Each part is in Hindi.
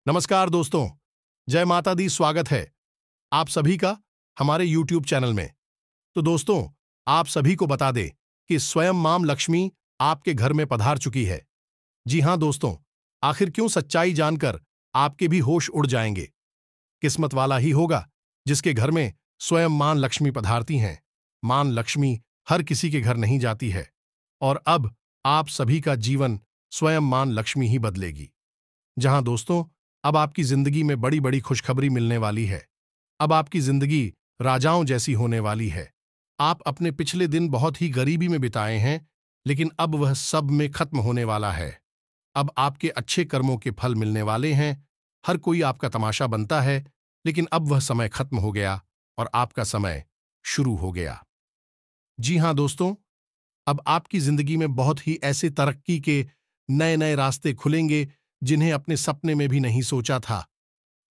नमस्कार दोस्तों, जय माता दी। स्वागत है आप सभी का हमारे YouTube चैनल में। तो दोस्तों, आप सभी को बता दें कि स्वयं मां लक्ष्मी आपके घर में पधार चुकी है। जी हां दोस्तों, आखिर क्यों सच्चाई जानकर आपके भी होश उड़ जाएंगे। किस्मत वाला ही होगा जिसके घर में स्वयं मां लक्ष्मी पधारती हैं। मां लक्ष्मी हर किसी के घर नहीं जाती है और अब आप सभी का जीवन स्वयं मां लक्ष्मी ही बदलेगी। जहां दोस्तों, अब आपकी जिंदगी में बड़ी बड़ी खुशखबरी मिलने वाली है। अब आपकी जिंदगी राजाओं जैसी होने वाली है। आप अपने पिछले दिन बहुत ही गरीबी में बिताए हैं, लेकिन अब वह सब में खत्म होने वाला है। अब आपके अच्छे कर्मों के फल मिलने वाले हैं। हर कोई आपका तमाशा बनता है, लेकिन अब वह समय खत्म हो गया और आपका समय शुरू हो गया। जी हां दोस्तों, अब आपकी जिंदगी में बहुत ही ऐसे तरक्की के नए नए रास्ते खुलेंगे जिन्हें अपने सपने में भी नहीं सोचा था।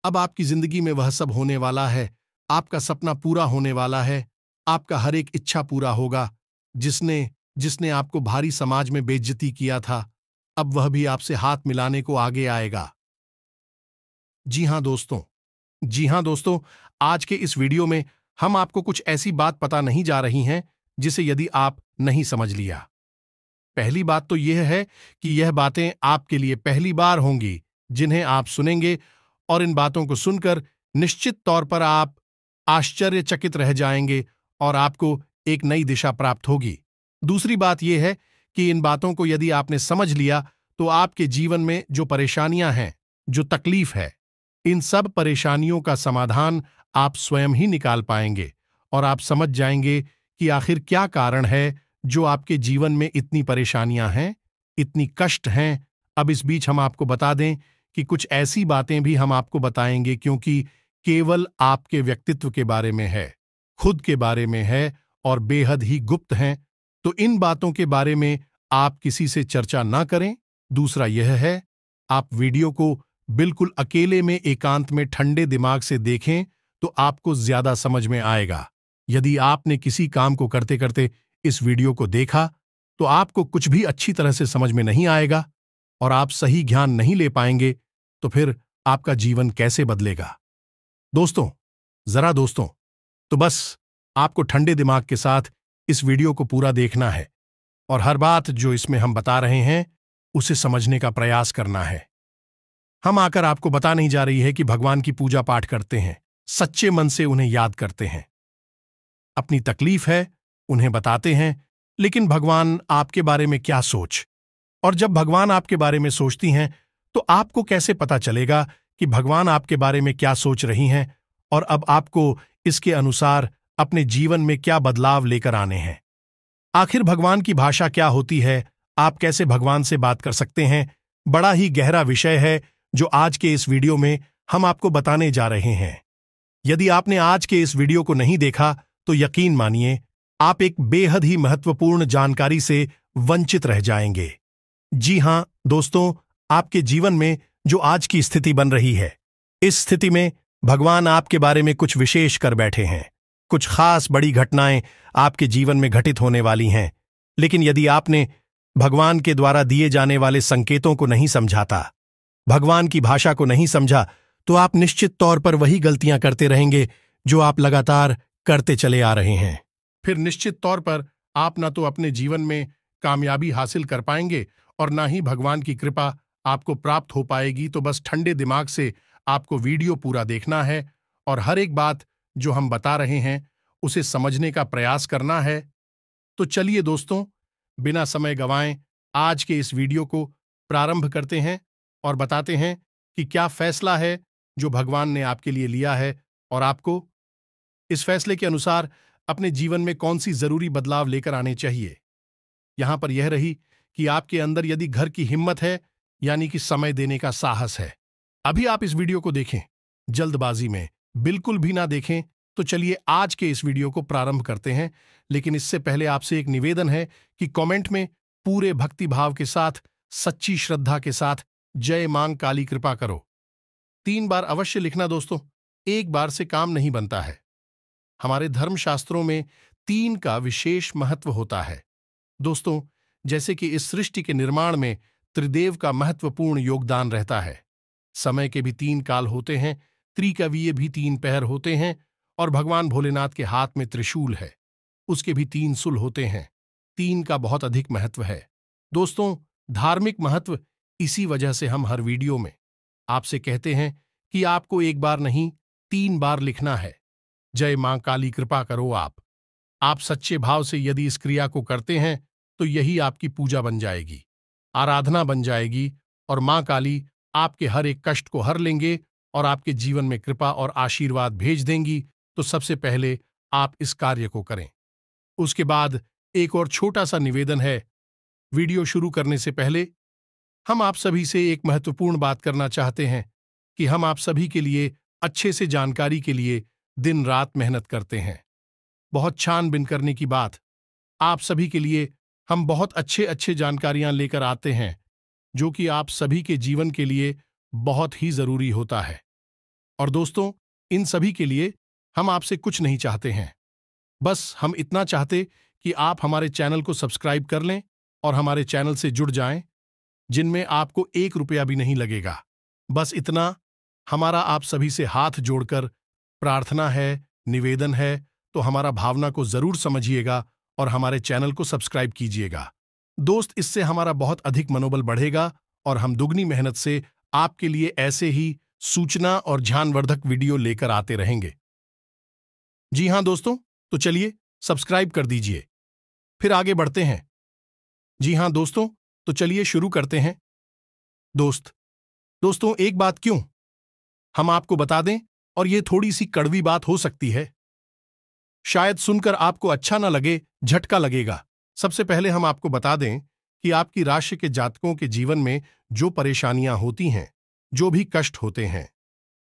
अब आपकी जिंदगी में वह सब होने वाला है। आपका सपना पूरा होने वाला है। आपका हर एक इच्छा पूरा होगा। जिसने जिसने आपको भारी समाज में बेइज्जती किया था, अब वह भी आपसे हाथ मिलाने को आगे आएगा। जी हां दोस्तों, जी हां दोस्तों, आज के इस वीडियो में हम आपको कुछ ऐसी बात पता नहीं जा रही हैं जिसे यदि आप नहीं समझ लिया। पहली बात तो यह है कि यह बातें आपके लिए पहली बार होंगी जिन्हें आप सुनेंगे, और इन बातों को सुनकर निश्चित तौर पर आप आश्चर्यचकित रह जाएंगे और आपको एक नई दिशा प्राप्त होगी। दूसरी बात यह है कि इन बातों को यदि आपने समझ लिया तो आपके जीवन में जो परेशानियां हैं, जो तकलीफ है, इन सब परेशानियों का समाधान आप स्वयं ही निकाल पाएंगे और आप समझ जाएंगे कि आखिर क्या कारण है जो आपके जीवन में इतनी परेशानियां हैं, इतनी कष्ट हैं। अब इस बीच हम आपको बता दें कि कुछ ऐसी बातें भी हम आपको बताएंगे क्योंकि केवल आपके व्यक्तित्व के बारे में है, खुद के बारे में है और बेहद ही गुप्त हैं। तो इन बातों के बारे में आप किसी से चर्चा ना करें। दूसरा यह है, आप वीडियो को बिल्कुल अकेले में एकांत में ठंडे दिमाग से देखें तो आपको ज्यादा समझ में आएगा। यदि आपने किसी काम को करते करते इस वीडियो को देखा तो आपको कुछ भी अच्छी तरह से समझ में नहीं आएगा और आप सही ज्ञान नहीं ले पाएंगे, तो फिर आपका जीवन कैसे बदलेगा। दोस्तों, दोस्तों, तो बस आपको ठंडे दिमाग के साथ इस वीडियो को पूरा देखना है और हर बात जो इसमें हम बता रहे हैं उसे समझने का प्रयास करना है। हम आकर आपको बता नहीं जा रही है कि भगवान की पूजा पाठ करते हैं, सच्चे मन से उन्हें याद करते हैं। अपनी तकलीफ है उन्हें बताते हैं, लेकिन भगवान आपके बारे में क्या सोच, और जब भगवान आपके बारे में सोचती हैं तो आपको कैसे पता चलेगा कि भगवान आपके बारे में क्या सोच रही हैं और अब आपको इसके अनुसार अपने जीवन में क्या बदलाव लेकर आने हैं। आखिर भगवान की भाषा क्या होती है, आप कैसे भगवान से बात कर सकते हैं, बड़ा ही गहरा विषय है जो आज के इस वीडियो में हम आपको बताने जा रहे हैं। यदि आपने आज के इस वीडियो को नहीं देखा तो यकीन मानिए आप एक बेहद ही महत्वपूर्ण जानकारी से वंचित रह जाएंगे। जी हां दोस्तों, आपके जीवन में जो आज की स्थिति बन रही है, इस स्थिति में भगवान आपके बारे में कुछ विशेष कर बैठे हैं। कुछ खास बड़ी घटनाएं आपके जीवन में घटित होने वाली हैं, लेकिन यदि आपने भगवान के द्वारा दिए जाने वाले संकेतों को नहीं समझाता, भगवान की भाषा को नहीं समझा, तो आप निश्चित तौर पर वही गलतियां करते रहेंगे जो आप लगातार करते चले आ रहे हैं। फिर निश्चित तौर पर आप ना तो अपने जीवन में कामयाबी हासिल कर पाएंगे और ना ही भगवान की कृपा आपको प्राप्त हो पाएगी। तो बस ठंडे दिमाग से आपको वीडियो पूरा देखना है और हर एक बात जो हम बता रहे हैं उसे समझने का प्रयास करना है। तो चलिए दोस्तों, बिना समय गंवाएं आज के इस वीडियो को प्रारंभ करते हैं और बताते हैं कि क्या फैसला है जो भगवान ने आपके लिए लिया है और आपको इस फैसले के अनुसार अपने जीवन में कौन सी जरूरी बदलाव लेकर आने चाहिए। यहां पर यह रही कि आपके अंदर यदि घर की हिम्मत है, यानी कि समय देने का साहस है। अभी आप इस वीडियो को देखें, जल्दबाजी में बिल्कुल भी ना देखें। तो चलिए आज के इस वीडियो को प्रारंभ करते हैं, लेकिन इससे पहले आपसे एक निवेदन है कि कमेंट में पूरे भक्ति भाव के साथ, सच्ची श्रद्धा के साथ जय मां काली कृपा करो 3 बार अवश्य लिखना दोस्तों, एक बार से काम नहीं बनता है। हमारे धर्मशास्त्रों में 3 का विशेष महत्व होता है दोस्तों। जैसे कि इस सृष्टि के निर्माण में त्रिदेव का महत्वपूर्ण योगदान रहता है। समय के भी 3 काल होते हैं, त्रिकवीय भी 3 पहर होते हैं और भगवान भोलेनाथ के हाथ में त्रिशूल है, उसके भी 3 सुल होते हैं। 3 का बहुत अधिक महत्व है। दोस्तों, धार्मिक महत्व इसी वजह से हम हर वीडियो में आपसे कहते हैं कि आपको एक बार नहीं 3 बार लिखना है, जय मां काली कृपा करो आप। आप सच्चे भाव से यदि इस क्रिया को करते हैं तो यही आपकी पूजा बन जाएगी, आराधना बन जाएगी और मां काली आपके हर एक कष्ट को हर लेंगे और आपके जीवन में कृपा और आशीर्वाद भेज देंगी। तो सबसे पहले आप इस कार्य को करें। उसके बाद एक और छोटा सा निवेदन है। वीडियो शुरू करने से पहले हम आप सभी से एक महत्वपूर्ण बात करना चाहते हैं कि हम आप सभी के लिए अच्छे से जानकारी के लिए दिन रात मेहनत करते हैं। बहुत छानबीन करने की बात, आप सभी के लिए हम बहुत अच्छे अच्छे जानकारियां लेकर आते हैं जो कि आप सभी के जीवन के लिए बहुत ही जरूरी होता है। और दोस्तों, इन सभी के लिए हम आपसे कुछ नहीं चाहते हैं, बस हम इतना चाहते कि आप हमारे चैनल को सब्सक्राइब कर लें और हमारे चैनल से जुड़ जाएं, जिनमें आपको 1 रुपया भी नहीं लगेगा। बस इतना हमारा आप सभी से हाथ जोड़कर प्रार्थना है, निवेदन है। तो हमारा भावना को जरूर समझिएगा और हमारे चैनल को सब्सक्राइब कीजिएगा। दोस्त, इससे हमारा बहुत अधिक मनोबल बढ़ेगा और हम दुगनी मेहनत से आपके लिए ऐसे ही सूचना और ध्यानवर्धक वीडियो लेकर आते रहेंगे। जी हां दोस्तों, तो चलिए सब्सक्राइब कर दीजिए, फिर आगे बढ़ते हैं। जी हां दोस्तों, तो चलिए शुरू करते हैं। दोस्तों, एक बात क्यों हम आपको बता दें, और ये थोड़ी सी कड़वी बात हो सकती है, शायद सुनकर आपको अच्छा ना लगे, झटका लगेगा। सबसे पहले हम आपको बता दें कि आपकी राशि के जातकों के जीवन में जो परेशानियां होती हैं, जो भी कष्ट होते हैं,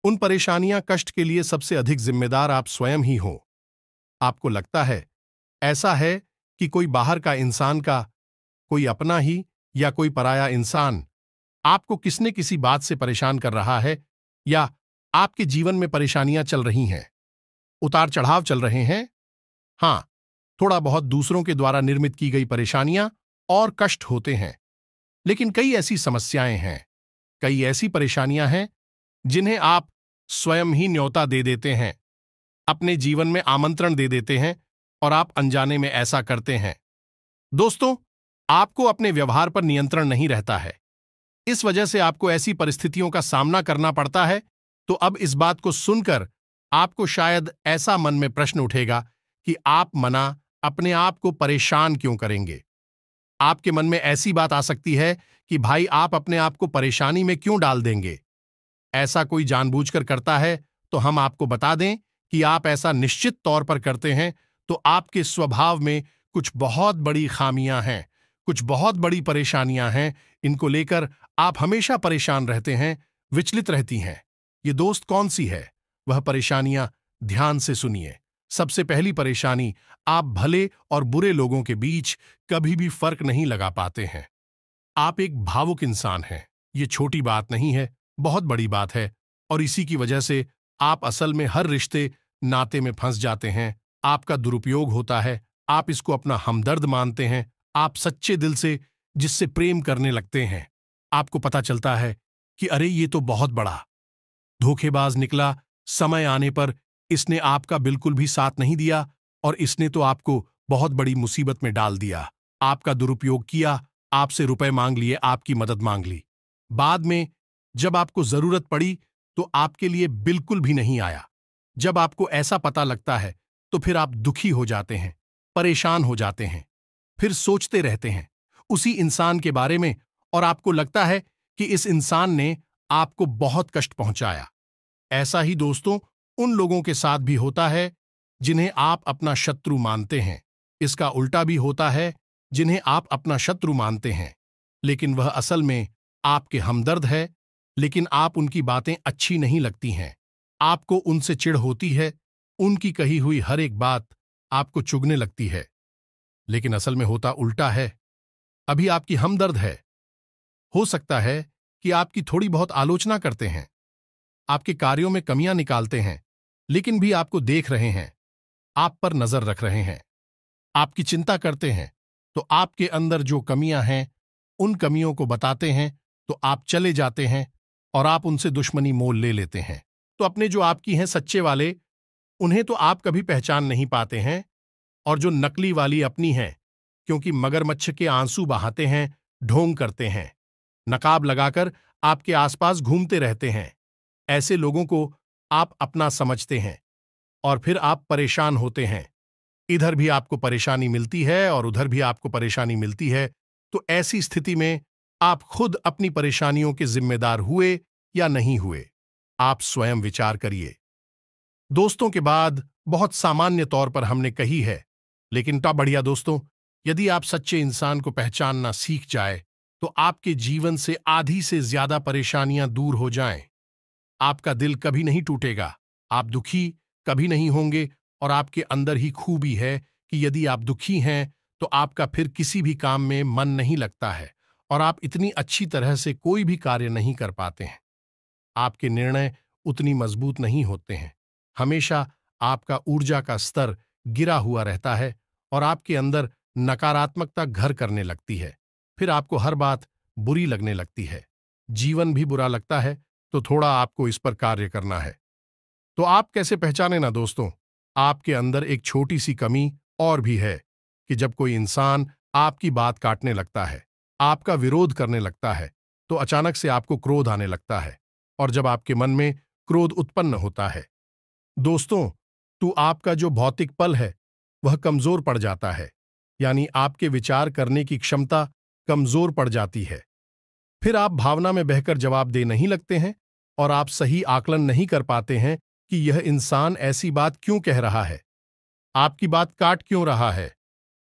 उन परेशानियां कष्ट के लिए सबसे अधिक जिम्मेदार आप स्वयं ही हो। आपको लगता है ऐसा है कि कोई बाहर का इंसान का, कोई अपना ही या कोई पराया इंसान आपको किसने किसी बात से परेशान कर रहा है, या आपके जीवन में परेशानियां चल रही हैं, उतार चढ़ाव चल रहे हैं। हां, थोड़ा बहुत दूसरों के द्वारा निर्मित की गई परेशानियां और कष्ट होते हैं, लेकिन कई ऐसी समस्याएं हैं, कई ऐसी परेशानियां हैं जिन्हें आप स्वयं ही न्योता दे देते हैं, अपने जीवन में आमंत्रण दे देते हैं और आप अनजाने में ऐसा करते हैं। दोस्तों, आपको अपने व्यवहार पर नियंत्रण नहीं रहता है, इस वजह से आपको ऐसी परिस्थितियों का सामना करना पड़ता है। तो अब इस बात को सुनकर आपको शायद ऐसा मन में प्रश्न उठेगा कि आप मना अपने आप को परेशान क्यों करेंगे। आपके मन में ऐसी बात आ सकती है कि भाई आप अपने आप को परेशानी में क्यों डाल देंगे। ऐसा कोई जानबूझकर करता है तो हम आपको बता दें कि आप ऐसा निश्चित तौर पर करते हैं, तो आपके स्वभाव में कुछ बहुत बड़ी खामियां हैं, कुछ बहुत बड़ी परेशानियां हैं। इनको लेकर आप हमेशा परेशान रहते हैं, विचलित रहती हैं। ये दोस्त कौन सी है वह परेशानियां, ध्यान से सुनिए। सबसे पहली परेशानी, आप भले और बुरे लोगों के बीच कभी भी फर्क नहीं लगा पाते हैं। आप एक भावुक इंसान हैं, ये छोटी बात नहीं है, बहुत बड़ी बात है, और इसी की वजह से आप असल में हर रिश्ते नाते में फंस जाते हैं। आपका दुरुपयोग होता है, आप इसको अपना हमदर्द मानते हैं, आप सच्चे दिल से जिससे प्रेम करने लगते हैं। आपको पता चलता है कि अरे ये तो बहुत बड़ा धोखेबाज निकला, समय आने पर इसने आपका बिल्कुल भी साथ नहीं दिया और इसने तो आपको बहुत बड़ी मुसीबत में डाल दिया। आपका दुरुपयोग किया, आपसे रुपए मांग लिए, आपकी मदद मांग ली। बाद में जब आपको जरूरत पड़ी तो आपके लिए बिल्कुल भी नहीं आया। जब आपको ऐसा पता लगता है तो फिर आप दुखी हो जाते हैं, परेशान हो जाते हैं, फिर सोचते रहते हैं उसी इंसान के बारे में, और आपको लगता है कि इस इंसान ने आपको बहुत कष्ट पहुंचाया। ऐसा ही दोस्तों उन लोगों के साथ भी होता है जिन्हें आप अपना शत्रु मानते हैं। इसका उल्टा भी होता है, जिन्हें आप अपना शत्रु मानते हैं लेकिन वह असल में आपके हमदर्द है, लेकिन आप उनकी बातें अच्छी नहीं लगती हैं, आपको उनसे चिढ़ होती है, उनकी कही हुई हर एक बात आपको चुभने लगती है, लेकिन असल में होता उल्टा है। अभी आपकी हमदर्द है, हो सकता है कि आपकी थोड़ी बहुत आलोचना करते हैं, आपके कार्यों में कमियां निकालते हैं, लेकिन भी आपको देख रहे हैं, आप पर नजर रख रहे हैं, आपकी चिंता करते हैं, तो आपके अंदर जो कमियां हैं उन कमियों को बताते हैं, तो आप चले जाते हैं और आप उनसे दुश्मनी मोल ले लेते हैं। तो अपने जो आपकी हैं सच्चे वाले, उन्हें तो आप कभी पहचान नहीं पाते हैं, और जो नकली वाली अपनी हैं, क्योंकि मगरमच्छ के आंसू बहाते हैं, ढोंग करते हैं, नकाब लगाकर आपके आसपास घूमते रहते हैं, ऐसे लोगों को आप अपना समझते हैं और फिर आप परेशान होते हैं। इधर भी आपको परेशानी मिलती है और उधर भी आपको परेशानी मिलती है। तो ऐसी स्थिति में आप खुद अपनी परेशानियों के जिम्मेदार हुए या नहीं हुए, आप स्वयं विचार करिए। दोस्तों के बाद बहुत सामान्य तौर पर हमने कही है, लेकिन ता बढ़िया दोस्तों, यदि आप सच्चे इंसान को पहचानना सीख जाए तो आपके जीवन से आधी से ज्यादा परेशानियां दूर हो जाएं। आपका दिल कभी नहीं टूटेगा, आप दुखी कभी नहीं होंगे, और आपके अंदर ही खूबी है कि यदि आप दुखी हैं तो आपका फिर किसी भी काम में मन नहीं लगता है और आप इतनी अच्छी तरह से कोई भी कार्य नहीं कर पाते हैं। आपके निर्णय उतनी मजबूत नहीं होते हैं। हमेशा आपका ऊर्जा का स्तर गिरा हुआ रहता है और आपके अंदर नकारात्मकता घर करने लगती है। फिर आपको हर बात बुरी लगने लगती है, जीवन भी बुरा लगता है। तो थोड़ा आपको इस पर कार्य करना है। तो आप कैसे पहचाने ना दोस्तों, आपके अंदर एक छोटी सी कमी और भी है कि जब कोई इंसान आपकी बात काटने लगता है, आपका विरोध करने लगता है, तो अचानक से आपको क्रोध आने लगता है, और जब आपके मन में क्रोध उत्पन्न होता है दोस्तों, तो आपका जो भौतिक पल है वह कमजोर पड़ जाता है, यानी आपके विचार करने की क्षमता कमजोर पड़ जाती है। फिर आप भावना में बहकर जवाब दे नहीं लगते हैं और आप सही आकलन नहीं कर पाते हैं कि यह इंसान ऐसी बात क्यों कह रहा है, आपकी बात काट क्यों रहा है,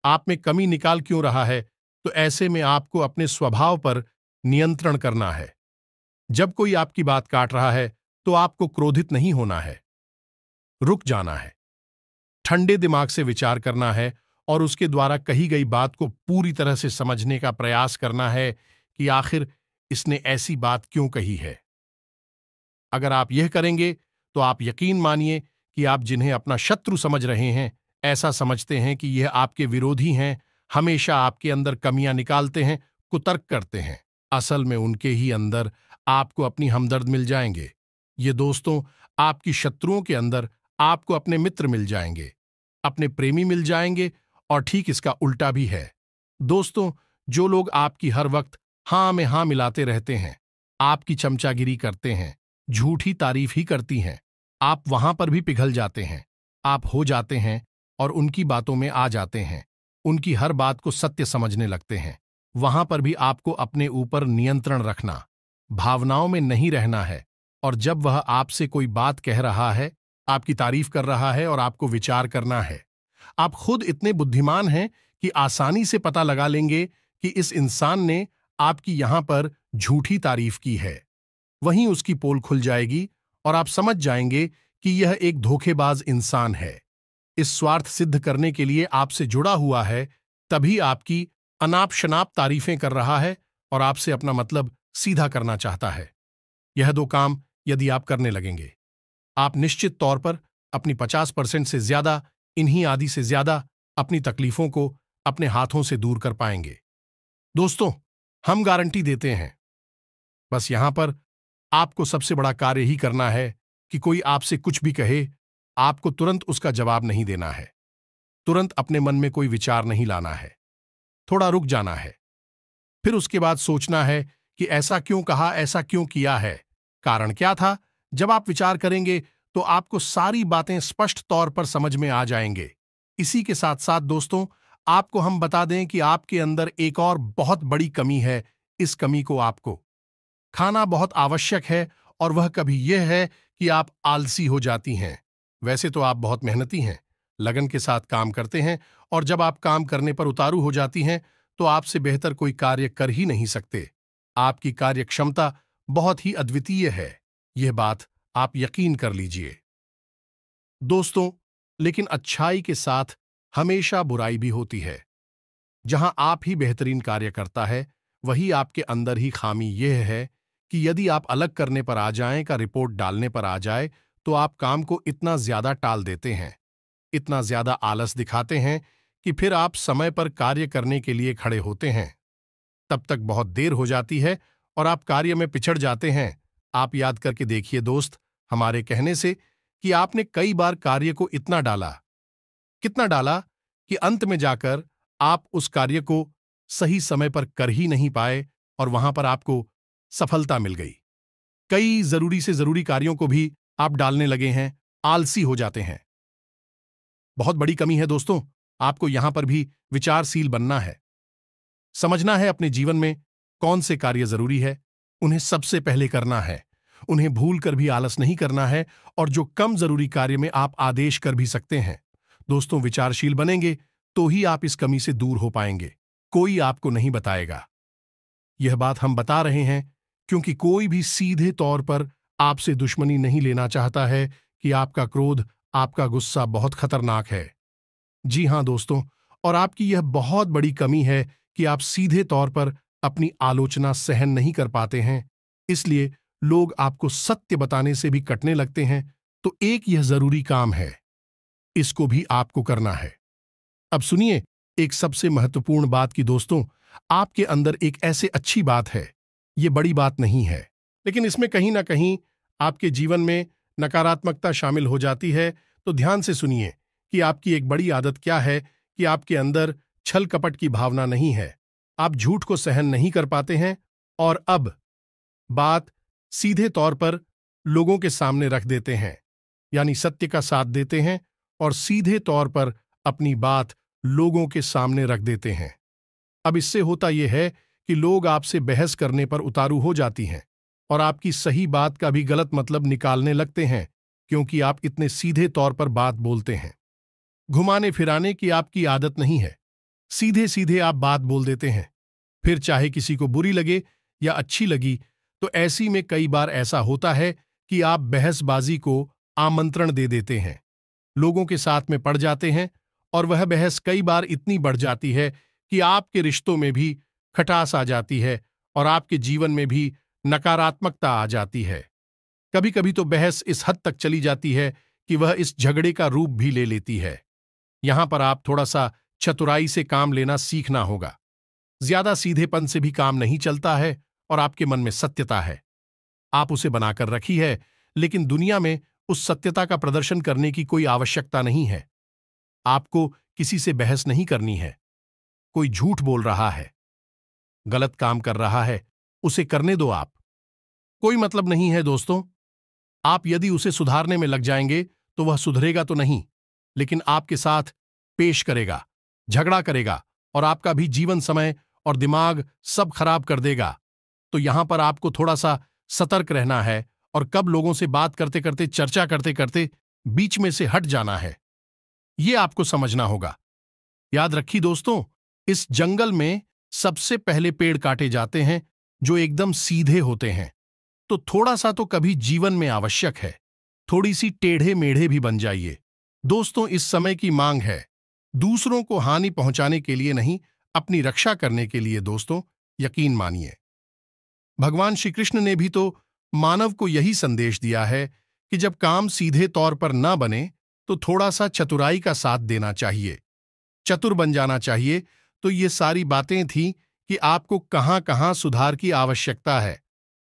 आप में कमी निकाल क्यों रहा है। तो ऐसे में आपको अपने स्वभाव पर नियंत्रण करना है। जब कोई आपकी बात काट रहा है तो आपको क्रोधित नहीं होना है, रुक जाना है, ठंडे दिमाग से विचार करना है और उसके द्वारा कही गई बात को पूरी तरह से समझने का प्रयास करना है कि आखिर इसने ऐसी बात क्यों कही है। अगर आप यह करेंगे तो आप यकीन मानिए कि आप जिन्हें अपना शत्रु समझ रहे हैं, ऐसा समझते हैं कि यह आपके विरोधी हैं, हमेशा आपके अंदर कमियां निकालते हैं, कुतर्क करते हैं, असल में उनके ही अंदर आपको अपनी हमदर्द मिल जाएंगे। ये दोस्तों, आपकी शत्रुओं के अंदर आपको अपने मित्र मिल जाएंगे, अपने प्रेमी मिल जाएंगे, और ठीक इसका उल्टा भी है। दोस्तों, जो लोग आपकी हर वक्त हां में हां मिलाते रहते हैं, आपकी चमचागिरी करते हैं, झूठी तारीफ ही करती हैं, आप वहां पर भी पिघल जाते हैं, आप हो जाते हैं और उनकी बातों में आ जाते हैं, उनकी हर बात को सत्य समझने लगते हैं। वहां पर भी आपको अपने ऊपर नियंत्रण रखना, भावनाओं में नहीं रहना है, और जब वह आपसे कोई बात कह रहा है, आपकी तारीफ कर रहा है, और आपको विचार करना है। आप खुद इतने बुद्धिमान हैं कि आसानी से पता लगा लेंगे कि इस इंसान ने आपकी यहां पर झूठी तारीफ की है। वहीं उसकी पोल खुल जाएगी और आप समझ जाएंगे कि यह एक धोखेबाज इंसान है, इस स्वार्थ सिद्ध करने के लिए आपसे जुड़ा हुआ है, तभी आपकी अनाप शनाप तारीफें कर रहा है और आपसे अपना मतलब सीधा करना चाहता है। यह दो काम यदि आप करने लगेंगे, आप निश्चित तौर पर अपनी 50% से ज्यादा, इन्हीं आदि से ज्यादा अपनी तकलीफों को अपने हाथों से दूर कर पाएंगे। दोस्तों, हम गारंटी देते हैं। बस यहां पर आपको सबसे बड़ा कार्य ही करना है कि कोई आपसे कुछ भी कहे, आपको तुरंत उसका जवाब नहीं देना है, तुरंत अपने मन में कोई विचार नहीं लाना है, थोड़ा रुक जाना है, फिर उसके बाद सोचना है कि ऐसा क्यों कहा, ऐसा क्यों किया है, कारण क्या था। जब आप विचार करेंगे तो आपको सारी बातें स्पष्ट तौर पर समझ में आ जाएंगे। इसी के साथ साथ दोस्तों, आपको हम बता दें कि आपके अंदर एक और बहुत बड़ी कमी है। इस कमी को आपको खाना बहुत आवश्यक है, और वह कभी यह है कि आप आलसी हो जाती हैं। वैसे तो आप बहुत मेहनती हैं, लगन के साथ काम करते हैं, और जब आप काम करने पर उतारू हो जाती हैं तो आपसे बेहतर कोई कार्य कर ही नहीं सकते। आपकी कार्य क्षमता बहुत ही अद्वितीय है, यह बात आप यकीन कर लीजिए। दोस्तों, लेकिन अच्छाई के साथ हमेशा बुराई भी होती है। जहां आप ही बेहतरीन कार्य करता है, वही आपके अंदर ही खामी यह है कि यदि आप अलग करने पर आ जाएं, का रिपोर्ट डालने पर आ जाए, तो आप काम को इतना ज्यादा टाल देते हैं, इतना ज्यादा आलस दिखाते हैं कि फिर आप समय पर कार्य करने के लिए खड़े होते हैं, तब तक बहुत देर हो जाती है और आप कार्य में पिछड़ जाते हैं। आप याद करके देखिए दोस्त, हमारे कहने से कि आपने कई बार कार्य को इतना डाला, कितना डाला कि अंत में जाकर आप उस कार्य को सही समय पर कर ही नहीं पाए और वहां पर आपको सफलता मिल गई। कई जरूरी से जरूरी कार्यों को भी आप डालने लगे हैं, आलसी हो जाते हैं। बहुत बड़ी कमी है दोस्तों। आपको यहां पर भी विचारशील बनना है, समझना है अपने जीवन में कौन से कार्य जरूरी है, उन्हें सबसे पहले करना है, उन्हें भूल कर भी आलस नहीं करना है, और जो कम जरूरी कार्य में आप आदेश कर भी सकते हैं। दोस्तों, विचारशील बनेंगे तो ही आप इस कमी से दूर हो पाएंगे। कोई आपको नहीं बताएगा। यह बात हम बता रहे हैं क्योंकि कोई भी सीधे तौर पर आपसे दुश्मनी नहीं लेना चाहता है कि आपका क्रोध, आपका गुस्सा बहुत खतरनाक है। जी हां दोस्तों, और आपकी यह बहुत बड़ी कमी है कि आप सीधे तौर पर अपनी आलोचना सहन नहीं कर पाते हैं, इसलिए लोग आपको सत्य बताने से भी कटने लगते हैं। तो एक यह जरूरी काम है, इसको भी आपको करना है। अब सुनिए एक सबसे महत्वपूर्ण बात कि दोस्तों, आपके अंदर एक ऐसे अच्छी बात है, ये बड़ी बात नहीं है, लेकिन इसमें कहीं ना कहीं आपके जीवन में नकारात्मकता शामिल हो जाती है। तो ध्यान से सुनिए कि आपकी एक बड़ी आदत क्या है कि आपके अंदर छल कपट की भावना नहीं है। आप झूठ को सहन नहीं कर पाते हैं और अब बात सीधे तौर पर लोगों के सामने रख देते हैं, यानी सत्य का साथ देते हैं और सीधे तौर पर अपनी बात लोगों के सामने रख देते हैं। अब इससे होता यह है कि लोग आपसे बहस करने पर उतारू हो जाती हैं और आपकी सही बात का भी गलत मतलब निकालने लगते हैं, क्योंकि आप इतने सीधे तौर पर बात बोलते हैं। घुमाने फिराने की आपकी आदत नहीं है, सीधे सीधे आप बात बोल देते हैं। फिर चाहे किसी को बुरी लगे या अच्छी लगी, तो ऐसी में कई बार ऐसा होता है कि आप बहसबाजी को आमंत्रण दे देते हैं, लोगों के साथ में पड़ जाते हैं और वह बहस कई बार इतनी बढ़ जाती है कि आपके रिश्तों में भी खटास आ जाती है और आपके जीवन में भी नकारात्मकता आ जाती है। कभी कभी तो बहस इस हद तक चली जाती है कि वह इस झगड़े का रूप भी ले लेती है। यहां पर आप थोड़ा सा चतुराई से काम लेना सीखना होगा। ज्यादा सीधेपन से भी काम नहीं चलता है और आपके मन में सत्यता है, आप उसे बनाकर रखी है, लेकिन दुनिया में उस सत्यता का प्रदर्शन करने की कोई आवश्यकता नहीं है। आपको किसी से बहस नहीं करनी है। कोई झूठ बोल रहा है, गलत काम कर रहा है, उसे करने दो आप। कोई मतलब नहीं है दोस्तों। आप यदि उसे सुधारने में लग जाएंगे तो वह सुधरेगा तो नहीं, लेकिन आपके साथ पेश करेगा, झगड़ा करेगा और आपका भी जीवन समय और दिमाग सब खराब कर देगा। तो यहां पर आपको थोड़ा सा सतर्क रहना है और कब लोगों से बात करते करते, चर्चा करते करते बीच में से हट जाना है, यह आपको समझना होगा। याद रखिए दोस्तों, इस जंगल में सबसे पहले पेड़ काटे जाते हैं जो एकदम सीधे होते हैं। तो थोड़ा सा तो कभी जीवन में आवश्यक है, थोड़ी सी टेढ़े मेढ़े भी बन जाइए। दोस्तों, इस समय की मांग है, दूसरों को हानि पहुंचाने के लिए नहीं, अपनी रक्षा करने के लिए। दोस्तों, यकीन मानिए, भगवान श्री कृष्ण ने भी तो मानव को यही संदेश दिया है कि जब काम सीधे तौर पर न बने तो थोड़ा सा चतुराई का साथ देना चाहिए, चतुर बन जाना चाहिए। तो ये सारी बातें थीं कि आपको कहां कहां सुधार की आवश्यकता है।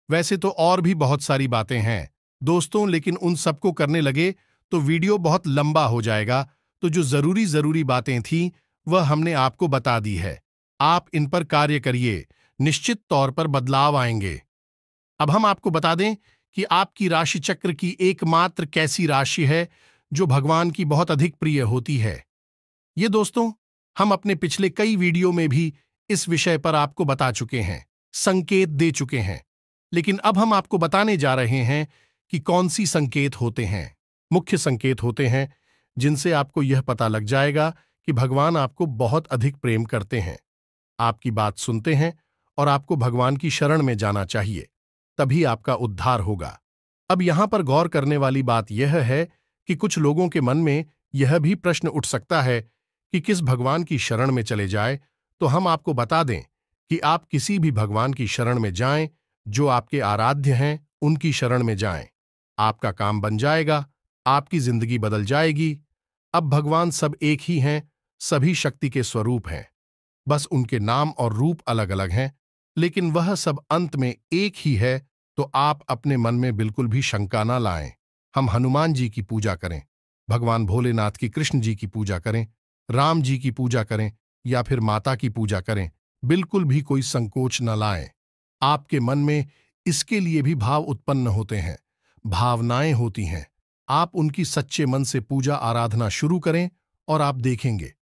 वैसे तो और भी बहुत सारी बातें हैं दोस्तों, लेकिन उन सबको करने लगे तो वीडियो बहुत लंबा हो जाएगा। तो जो जरूरी बातें थीं वह हमने आपको बता दी है। आप इन पर कार्य करिए, निश्चित तौर पर बदलाव आएंगे। अब हम आपको बता दें कि आपकी राशि चक्र की एकमात्र कैसी राशि है जो भगवान की बहुत अधिक प्रिय होती है। ये दोस्तों, हम अपने पिछले कई वीडियो में भी इस विषय पर आपको बता चुके हैं, संकेत दे चुके हैं, लेकिन अब हम आपको बताने जा रहे हैं कि कौन सी संकेत होते हैं, मुख्य संकेत होते हैं जिनसे आपको यह पता लग जाएगा कि भगवान आपको बहुत अधिक प्रेम करते हैं, आपकी बात सुनते हैं और आपको भगवान की शरण में जाना चाहिए, तभी आपका उद्धार होगा। अब यहां पर गौर करने वाली बात यह है कि कुछ लोगों के मन में यह भी प्रश्न उठ सकता है कि किस भगवान की शरण में चले जाए। तो हम आपको बता दें कि आप किसी भी भगवान की शरण में जाएं, जो आपके आराध्य हैं उनकी शरण में जाएं। आपका काम बन जाएगा, आपकी जिंदगी बदल जाएगी। अब भगवान सब एक ही हैं, सभी शक्ति के स्वरूप हैं, बस उनके नाम और रूप अलग अलग हैं, लेकिन वह सब अंत में एक ही है, तो आप अपने मन में बिल्कुल भी शंका ना लाएं। हम हनुमान जी की पूजा करें, भगवान भोलेनाथ की, कृष्ण जी की पूजा करें, राम जी की पूजा करें या फिर माता की पूजा करें, बिल्कुल भी कोई संकोच न लाएं। आपके मन में इसके लिए भी भाव उत्पन्न होते हैं, भावनाएं होती हैं। आप उनकी सच्चे मन से पूजा आराधना शुरू करें और आप देखेंगे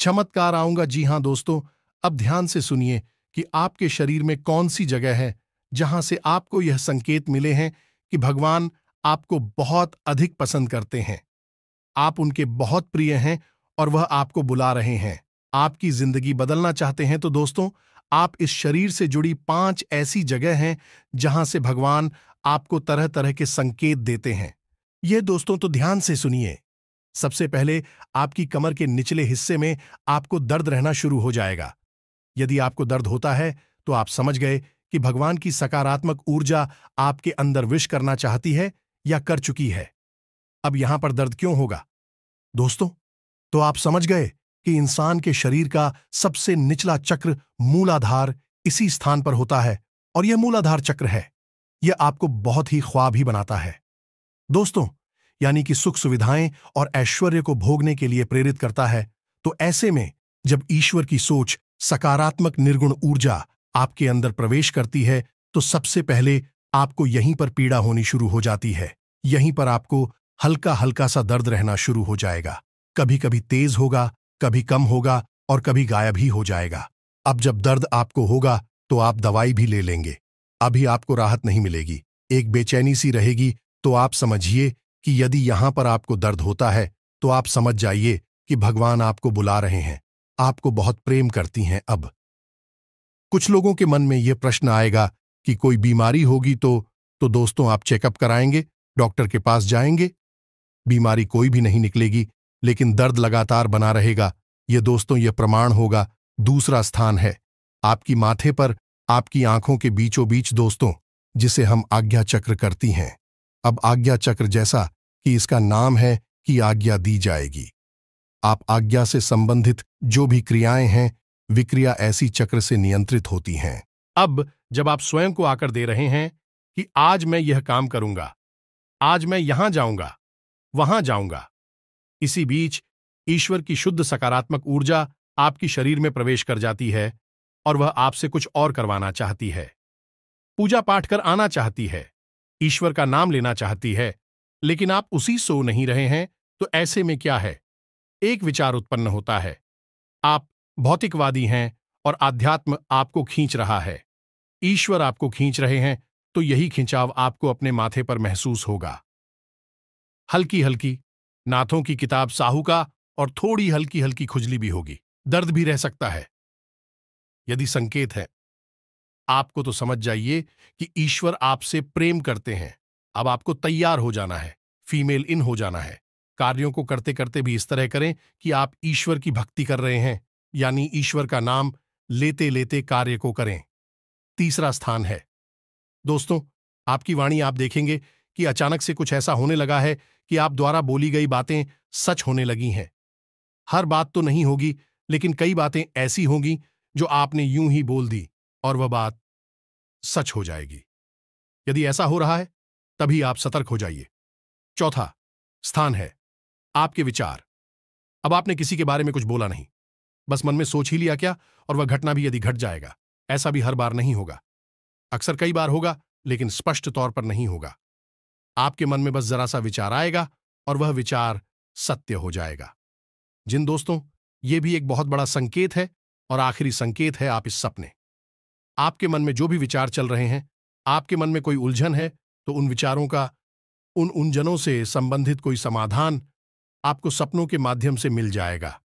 चमत्कार आऊंगा। जी हां दोस्तों, अब ध्यान से सुनिए कि आपके शरीर में कौन सी जगह है जहां से आपको यह संकेत मिले हैं कि भगवान आपको बहुत अधिक पसंद करते हैं, आप उनके बहुत प्रिय हैं और वह आपको बुला रहे हैं। आपकी जिंदगी बदलना चाहते हैं तो दोस्तों, आप इस शरीर से जुड़ी 5 ऐसी जगह हैं जहां से भगवान आपको तरह तरह के संकेत देते हैं। ये दोस्तों तो ध्यान से सुनिए। सबसे पहले आपकी कमर के निचले हिस्से में आपको दर्द रहना शुरू हो जाएगा। यदि आपको दर्द होता है तो आप समझ गए कि भगवान की सकारात्मक ऊर्जा आपके अंदर विश करना चाहती है या कर चुकी है। अब यहां पर दर्द क्यों होगा दोस्तों? तो आप समझ गए कि इंसान के शरीर का सबसे निचला चक्र मूलाधार इसी स्थान पर होता है और यह मूलाधार चक्र है। यह आपको बहुत ही ख्वाब ही बनाता है दोस्तों, यानी कि सुख सुविधाएं और ऐश्वर्य को भोगने के लिए प्रेरित करता है। तो ऐसे में जब ईश्वर की सोच, सकारात्मक निर्गुण ऊर्जा आपके अंदर प्रवेश करती है तो सबसे पहले आपको यहीं पर पीड़ा होनी शुरू हो जाती है। यहीं पर आपको हल्का हल्का सा दर्द रहना शुरू हो जाएगा। कभी कभी तेज होगा, कभी कम होगा और कभी गायब ही हो जाएगा। अब जब दर्द आपको होगा तो आप दवाई भी ले लेंगे, अभी आपको राहत नहीं मिलेगी, एक बेचैनी सी रहेगी। तो आप समझिए कि यदि यहां पर आपको दर्द होता है तो आप समझ जाइए कि भगवान आपको बुला रहे हैं, आपको बहुत प्रेम करती हैं। अब कुछ लोगों के मन में यह प्रश्न आएगा कि कोई बीमारी होगी तो दोस्तों आप चेकअप कराएंगे, डॉक्टर के पास जाएंगे, बीमारी कोई भी नहीं निकलेगी, लेकिन दर्द लगातार बना रहेगा। ये दोस्तों ये प्रमाण होगा। दूसरा स्थान है आपकी माथे पर, आपकी आंखों के बीचों बीच दोस्तों, जिसे हम आज्ञा चक्र करती हैं। अब आज्ञा चक्र जैसा कि इसका नाम है कि आज्ञा दी जाएगी। आप आज्ञा से संबंधित जो भी क्रियाएं हैं, विक्रिया ऐसी चक्र से नियंत्रित होती हैं। अब जब आप स्वयं को आकर दे रहे हैं कि आज मैं यह काम करूंगा, आज मैं यहां जाऊंगा, वहां जाऊंगा, इसी बीच ईश्वर की शुद्ध सकारात्मक ऊर्जा आपकी शरीर में प्रवेश कर जाती है और वह आपसे कुछ और करवाना चाहती है। पूजा पाठ कर आना चाहती है, ईश्वर का नाम लेना चाहती है, लेकिन आप उसी सो नहीं रहे हैं। तो ऐसे में क्या है, एक विचार उत्पन्न होता है, आप भौतिकवादी हैं और आध्यात्म आपको खींच रहा है, ईश्वर आपको खींच रहे हैं, तो यही खिंचाव आपको अपने माथे पर महसूस होगा। हल्की हल्की नाथों की किताब साहू का और थोड़ी हल्की हल्की खुजली भी होगी, दर्द भी रह सकता है। यदि संकेत है आपको तो समझ जाइए कि ईश्वर आपसे प्रेम करते हैं। अब आपको तैयार हो जाना है, फीमेल इन हो जाना है। कार्यों को करते करते भी इस तरह करें कि आप ईश्वर की भक्ति कर रहे हैं, यानी ईश्वर का नाम लेते लेते कार्य को करें। तीसरा स्थान है दोस्तों आपकी वाणी। आप देखेंगे कि अचानक से कुछ ऐसा होने लगा है कि आप द्वारा बोली गई बातें सच होने लगी हैं। हर बात तो नहीं होगी, लेकिन कई बातें ऐसी होंगी जो आपने यूं ही बोल दी और वह बात सच हो जाएगी। यदि ऐसा हो रहा है तभी आप सतर्क हो जाइए। चौथा स्थान है आपके विचार। अब आपने किसी के बारे में कुछ बोला नहीं, बस मन में सोच ही लिया क्या, और वह घटना भी यदि घट जाएगा। ऐसा भी हर बार नहीं होगा, अक्सर कई बार होगा, लेकिन स्पष्ट तौर पर नहीं होगा। आपके मन में बस जरा सा विचार आएगा और वह विचार सत्य हो जाएगा। जिन दोस्तों, यह भी एक बहुत बड़ा संकेत है और आखिरी संकेत है आप इस सपने। आपके मन में जो भी विचार चल रहे हैं, आपके मन में कोई उलझन है, तो उन विचारों का, उन उलझनों से संबंधित कोई समाधान आपको सपनों के माध्यम से मिल जाएगा।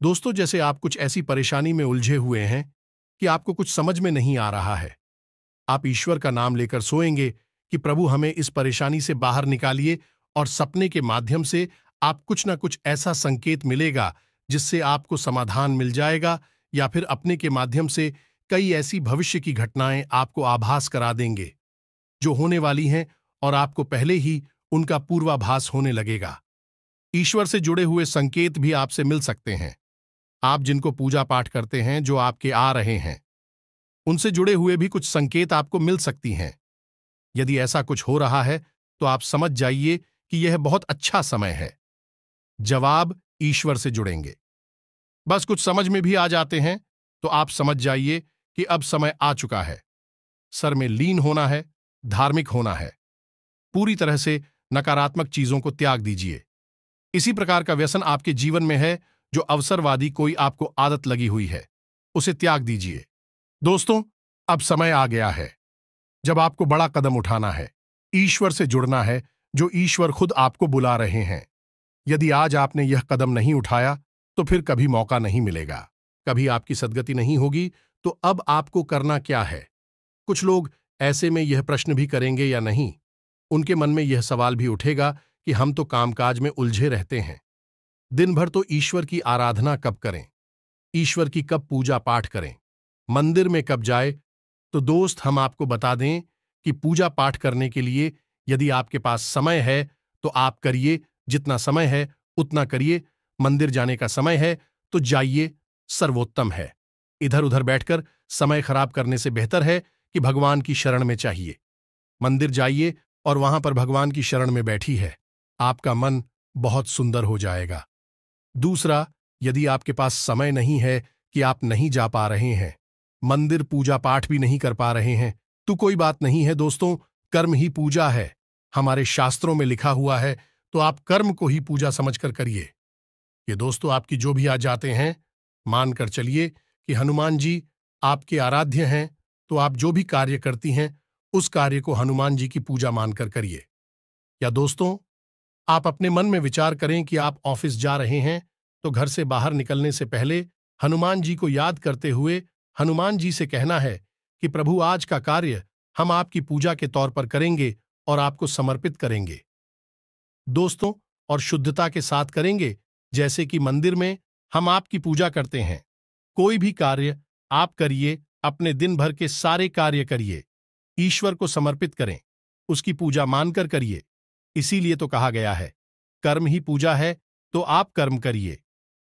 दोस्तों, जैसे आप कुछ ऐसी परेशानी में उलझे हुए हैं कि आपको कुछ समझ में नहीं आ रहा है, आप ईश्वर का नाम लेकर सोएंगे कि प्रभु हमें इस परेशानी से बाहर निकालिए, और सपने के माध्यम से आप कुछ ना कुछ ऐसा संकेत मिलेगा जिससे आपको समाधान मिल जाएगा, या फिर अपने के माध्यम से कई ऐसी भविष्य की घटनाएं आपको आभास करा देंगे जो होने वाली हैं, और आपको पहले ही उनका पूर्वाभास होने लगेगा। ईश्वर से जुड़े हुए संकेत भी आपसे मिल सकते हैं। आप जिनको पूजा पाठ करते हैं, जो आपके आ रहे हैं, उनसे जुड़े हुए भी कुछ संकेत आपको मिल सकती हैं। यदि ऐसा कुछ हो रहा है तो आप समझ जाइए कि यह बहुत अच्छा समय है। जवाब ईश्वर से जुड़ेंगे। बस कुछ समझ में भी आ जाते हैं तो आप समझ जाइए कि अब समय आ चुका है। सर में लीन होना है, धार्मिक होना है। पूरी तरह से नकारात्मक चीजों को त्याग दीजिए। इसी प्रकार का व्यसन आपके जीवन में है जो अवसरवादी कोई आपको आदत लगी हुई है, उसे त्याग दीजिए। दोस्तों, अब समय आ गया है जब आपको बड़ा कदम उठाना है, ईश्वर से जुड़ना है, जो ईश्वर खुद आपको बुला रहे हैं। यदि आज आपने यह कदम नहीं उठाया तो फिर कभी मौका नहीं मिलेगा, कभी आपकी सद्गति नहीं होगी। तो अब आपको करना क्या है? कुछ लोग ऐसे में यह प्रश्न भी करेंगे या नहीं, उनके मन में यह सवाल भी उठेगा कि हम तो कामकाज में उलझे रहते हैं, दिन भर तो ईश्वर की आराधना कब करें, ईश्वर की कब पूजा पाठ करें, मंदिर में कब जाए। तो दोस्त, हम आपको बता दें कि पूजा पाठ करने के लिए यदि आपके पास समय है तो आप करिए, जितना समय है उतना करिए। मंदिर जाने का समय है तो जाइए, सर्वोत्तम है। इधर उधर बैठकर समय खराब करने से बेहतर है कि भगवान की शरण में चाहिए। मंदिर जाइए और वहां पर भगवान की शरण में बैठी है, आपका मन बहुत सुंदर हो जाएगा। दूसरा, यदि आपके पास समय नहीं है कि आप नहीं जा पा रहे हैं, मंदिर पूजा पाठ भी नहीं कर पा रहे हैं, तो कोई बात नहीं है दोस्तों, कर्म ही पूजा है। हमारे शास्त्रों में लिखा हुआ है, तो आप कर्म को ही पूजा समझकर करिए। ये दोस्तों, आपकी जो भी आज जाते हैं, मानकर चलिए कि हनुमान जी आपके आराध्य हैं, तो आप जो भी कार्य करती हैं उस कार्य को हनुमान जी की पूजा मानकर करिए। या दोस्तों, आप अपने मन में विचार करें कि आप ऑफिस जा रहे हैं, तो घर से बाहर निकलने से पहले हनुमान जी को याद करते हुए हनुमान जी से कहना है कि प्रभु, आज का कार्य हम आपकी पूजा के तौर पर करेंगे और आपको समर्पित करेंगे दोस्तों, और शुद्धता के साथ करेंगे, जैसे कि मंदिर में हम आपकी पूजा करते हैं। कोई भी कार्य आप करिए, अपने दिन भर के सारे कार्य करिए, ईश्वर को समर्पित करें, उसकी पूजा मानकर करिए। इसीलिए तो कहा गया है, कर्म ही पूजा है, तो आप कर्म करिए।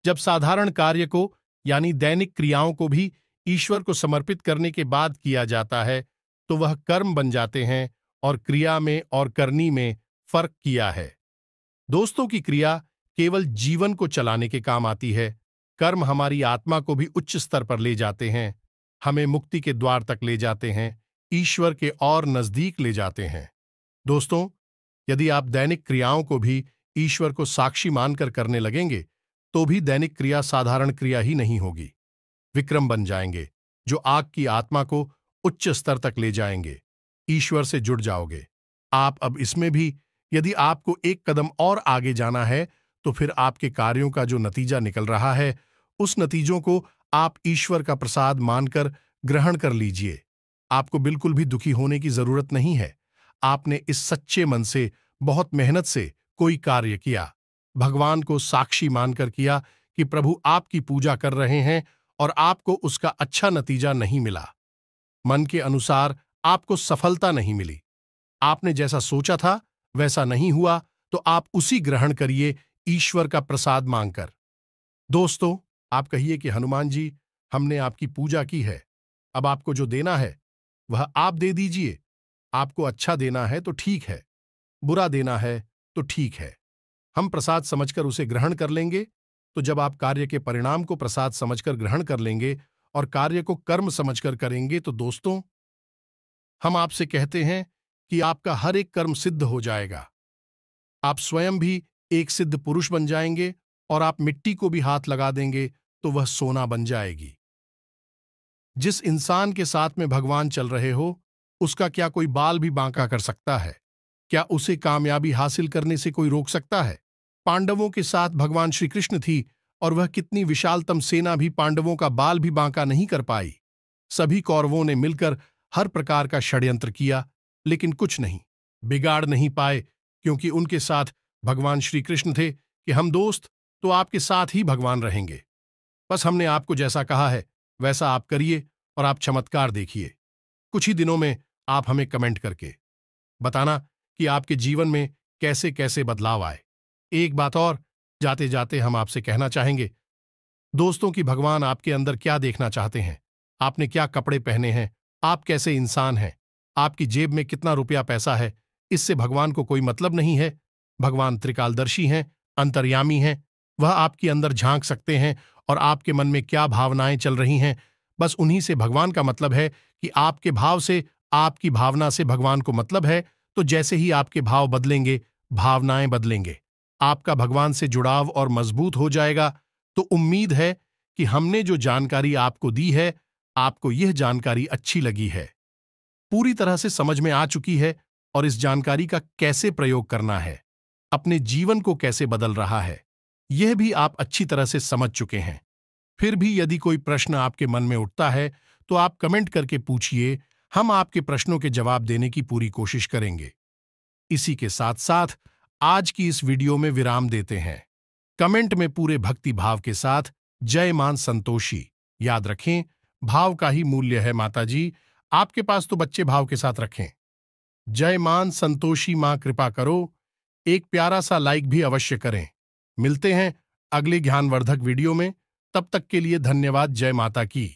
जब साधारण कार्य को यानी दैनिक क्रियाओं को भी ईश्वर को समर्पित करने के बाद किया जाता है तो वह कर्म बन जाते हैं, और क्रिया में और करनी में फर्क किया है। दोस्तों, की क्रिया केवल जीवन को चलाने के काम आती है, कर्म हमारी आत्मा को भी उच्च स्तर पर ले जाते हैं, हमें मुक्ति के द्वार तक ले जाते हैं, ईश्वर के और नजदीक ले जाते हैं। दोस्तों, यदि आप दैनिक क्रियाओं को भी ईश्वर को साक्षी मानकर करने लगेंगे तो भी दैनिक क्रिया साधारण क्रिया ही नहीं होगी, विक्रम बन जाएंगे, जो आग की आत्मा को उच्च स्तर तक ले जाएंगे। ईश्वर से जुड़ जाओगे आप। अब इसमें भी यदि आपको एक कदम और आगे जाना है तो फिर आपके कार्यों का जो नतीजा निकल रहा है, उस नतीजों को आप ईश्वर का प्रसाद मानकर ग्रहण कर लीजिए। आपको बिल्कुल भी दुखी होने की जरूरत नहीं है। आपने इस सच्चे मन से, बहुत मेहनत से कोई कार्य किया, भगवान को साक्षी मानकर किया कि प्रभु आपकी पूजा कर रहे हैं, और आपको उसका अच्छा नतीजा नहीं मिला, मन के अनुसार आपको सफलता नहीं मिली, आपने जैसा सोचा था वैसा नहीं हुआ, तो आप उसी ग्रहण करिए ईश्वर का प्रसाद मांगकर। दोस्तों, आप कहिए कि हनुमान जी, हमने आपकी पूजा की है, अब आपको जो देना है वह आप दे दीजिए। आपको अच्छा देना है तो ठीक है, बुरा देना है तो ठीक है, हम प्रसाद समझकर उसे ग्रहण कर लेंगे। तो जब आप कार्य के परिणाम को प्रसाद समझकर ग्रहण कर लेंगे और कार्य को कर्म समझकर करेंगे, तो दोस्तों, हम आपसे कहते हैं कि आपका हर एक कर्म सिद्ध हो जाएगा। आप स्वयं भी एक सिद्ध पुरुष बन जाएंगे, और आप मिट्टी को भी हाथ लगा देंगे तो वह सोना बन जाएगी। जिस इंसान के साथ में भगवान चल रहे हो, उसका क्या कोई बाल भी बांका कर सकता है? क्या उसे कामयाबी हासिल करने से कोई रोक सकता है? पांडवों के साथ भगवान श्री कृष्ण थी, और वह कितनी विशालतम सेना भी पांडवों का बाल भी बांका नहीं कर पाई। सभी कौरवों ने मिलकर हर प्रकार का षड्यंत्र किया, लेकिन कुछ नहीं बिगाड़ नहीं पाए, क्योंकि उनके साथ भगवान श्री कृष्ण थे कि हम दोस्त तो आपके साथ ही भगवान रहेंगे। बस हमने आपको जैसा कहा है वैसा आप करिए, और आप चमत्कार देखिए। कुछ ही दिनों में आप हमें कमेंट करके बताना कि आपके जीवन में कैसे कैसे बदलाव आए। एक बात और जाते जाते हम आपसे कहना चाहेंगे दोस्तों, कि भगवान आपके अंदर क्या देखना चाहते हैं, आपने क्या कपड़े पहने हैं, आप कैसे इंसान हैं, आपकी जेब में कितना रुपया पैसा है, इससे भगवान को कोई मतलब नहीं है। भगवान त्रिकालदर्शी हैं, अंतर्यामी हैं। वह आपके अंदर झांक सकते हैं और आपके मन में क्या भावनाएं चल रही हैं, बस उन्हीं से भगवान का मतलब है कि आपके भाव से, आपकी भावना से भगवान को मतलब है। तो जैसे ही आपके भाव बदलेंगे, भावनाएं बदलेंगे, आपका भगवान से जुड़ाव और मजबूत हो जाएगा। तो उम्मीद है कि हमने जो जानकारी आपको दी है, आपको यह जानकारी अच्छी लगी है, पूरी तरह से समझ में आ चुकी है और इस जानकारी का कैसे प्रयोग करना है, अपने जीवन को कैसे बदल रहा है, यह भी आप अच्छी तरह से समझ चुके हैं। फिर भी यदि कोई प्रश्न आपके मन में उठता है तो आप कमेंट करके पूछिए, हम आपके प्रश्नों के जवाब देने की पूरी कोशिश करेंगे। इसी के साथ साथ आज की इस वीडियो में विराम देते हैं। कमेंट में पूरे भक्ति भाव के साथ जय मान संतोषी याद रखें, भाव का ही मूल्य है माता जी, आपके पास तो बच्चे भाव के साथ रखें। जय मान संतोषी मां कृपा करो, एक प्यारा सा लाइक भी अवश्य करें। मिलते हैं अगले ज्ञानवर्धक वीडियो में, तब तक के लिए धन्यवाद। जय माता की।